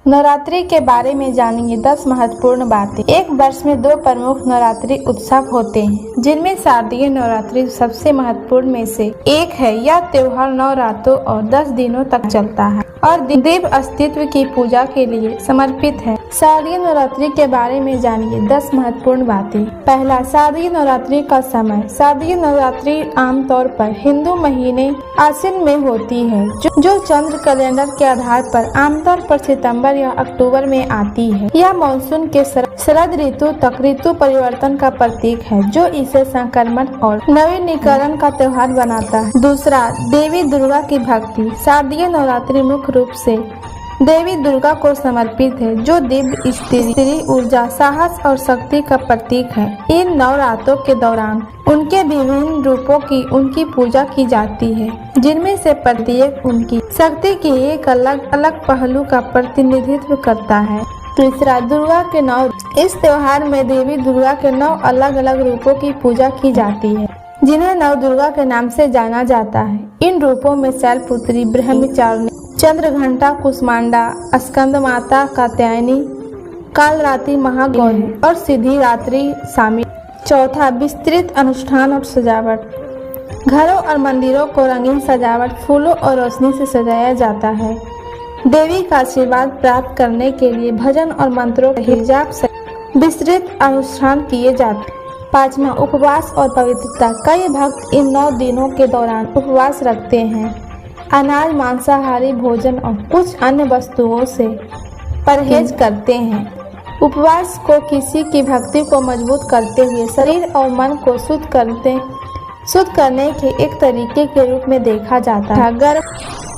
नवरात्रि के बारे में जानेंगे 10 महत्वपूर्ण बातें। एक वर्ष में 2 प्रमुख नवरात्रि उत्सव होते हैं, जिनमें शारदीय नवरात्रि सबसे महत्वपूर्ण में से एक है। यह त्योहार 9 रातों और 10 दिनों तक चलता है और देव अस्तित्व की पूजा के लिए समर्पित है। शारदीय नवरात्रि के बारे में जानिए 10 महत्वपूर्ण बातें। पहला, शारदीय नवरात्रि का समय। शारदीय नवरात्रि आमतौर पर हिंदू महीने आश्विन में होती है, जो चंद्र कैलेंडर के आधार पर आमतौर पर सितंबर या अक्टूबर में आती है। यह मानसून के शरद ऋतु तक ऋतु परिवर्तन का प्रतीक है, जो इसे संक्रमण और नवीनीकरण का त्योहार बनाता है। दूसरा, देवी दुर्गा की भक्ति। शारदीय नवरात्रि मुख्य रूप से देवी दुर्गा को समर्पित है, जो दिव्य स्त्री ऊर्जा, साहस और शक्ति का प्रतीक है। इन 9 रातों के दौरान उनके विभिन्न रूपों की उनकी पूजा की जाती है, जिनमें से प्रत्येक उनकी शक्ति के एक अलग अलग पहलू का प्रतिनिधित्व करता है। तीसरा, दुर्गा के 9। इस त्योहार में देवी दुर्गा के 9 अलग अलग रूपों की पूजा की जाती है, जिन्हें नव दुर्गा के नाम से जाना जाता है। इन रूपों में शैलपुत्री, ब्रह्मचारिणी, चंद्रघंटा, कुष्मांडा, स्कंद माता, कात्यायनी, कालरात्रि, महागौरी और सिद्धिदात्री शामिल। चौथा, विस्तृत अनुष्ठान और सजावट। घरों और मंदिरों को रंगीन सजावट, फूलों और रोशनी से सजाया जाता है। देवी का आशीर्वाद प्राप्त करने के लिए भजन और मंत्रों के जाप से विस्तृत अनुष्ठान किए जाते हैं। पांचवा, उपवास और पवित्रता। कई भक्त इन 9 दिनों के दौरान उपवास रखते हैं, अनाज, मांसाहारी भोजन और कुछ अन्य वस्तुओं से परहेज करते हैं। उपवास को किसी की भक्ति को मजबूत करते हुए शरीर और मन को शुद्ध करने के एक तरीके के रूप में देखा जाता है।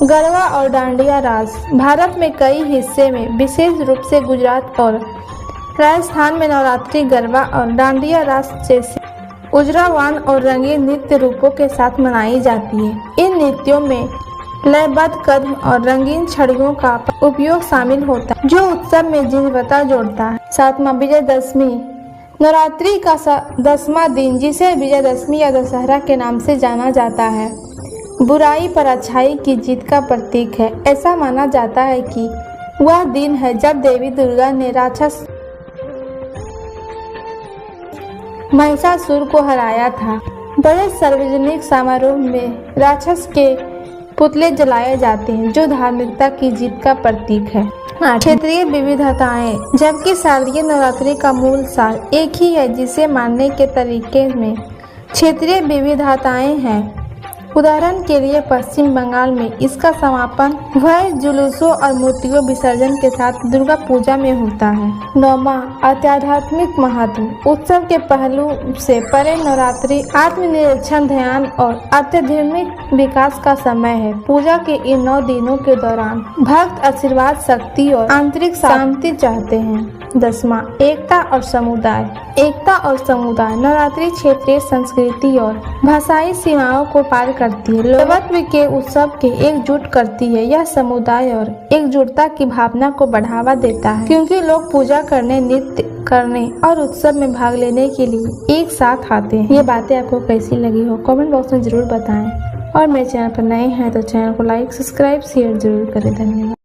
गरबा और डांडिया रास। भारत में कई हिस्से में, विशेष रूप से गुजरात और राजस्थान में, नवरात्रि गरबा और डांडिया रास जैसे ऊर्जावान और रंगीन नृत्य रूपों के साथ मनाई जाती है। इन नृत्यों में लयबद्ध कदम और रंगीन छड़ियों का उपयोग शामिल होता है, जो उत्सव में जीवंतता जोड़ता है। 7वां, विजयदशमी। नवरात्रि का 10वां दिन, जिसे विजयदशमी या दशहरा के नाम से जाना जाता है, बुराई पर अच्छाई की जीत का प्रतीक है। ऐसा माना जाता है कि वह दिन है जब देवी दुर्गा ने राक्षस महिषासुर को हराया था। बड़े सार्वजनिक समारोह में राक्षस के पुतले जलाए जाते हैं, जो धार्मिकता की जीत का प्रतीक है। क्षेत्रीय विविधताएं। जबकि शारदीय नवरात्रि का मूल सार एक ही है, जिसे मानने के तरीके में क्षेत्रीय विविधताएं हैं। उदाहरण के लिए पश्चिम बंगाल में इसका समापन भव्य जुलूसों और मूर्तियों विसर्जन के साथ दुर्गा पूजा में होता है। 9वां, आध्यात्मिक महत्व। उत्सव के पहलू से परे नवरात्रि आत्मनिरीक्षण, ध्यान और आध्यात्मिक विकास का समय है। पूजा के इन 9 दिनों के दौरान भक्त आशीर्वाद, शक्ति और आंतरिक शांति चाहते हैं। 10वां, एकता और समुदाय। एकता और समुदाय। नवरात्रि क्षेत्रीय संस्कृति और भाषाई सीमाओं को पार करती है, लोकत्व के उत्सव के एकजुट करती है। यह समुदाय और एकजुटता की भावना को बढ़ावा देता है, क्योंकि लोग पूजा करने, नृत्य करने और उत्सव में भाग लेने के लिए एक साथ आते हैं। ये बातें आपको कैसी लगी हो कमेंट बॉक्स में जरूर बताएं, और मेरे चैनल पर नए हैं तो चैनल को लाइक, सब्सक्राइब, शेयर जरूर करें। धन्यवाद।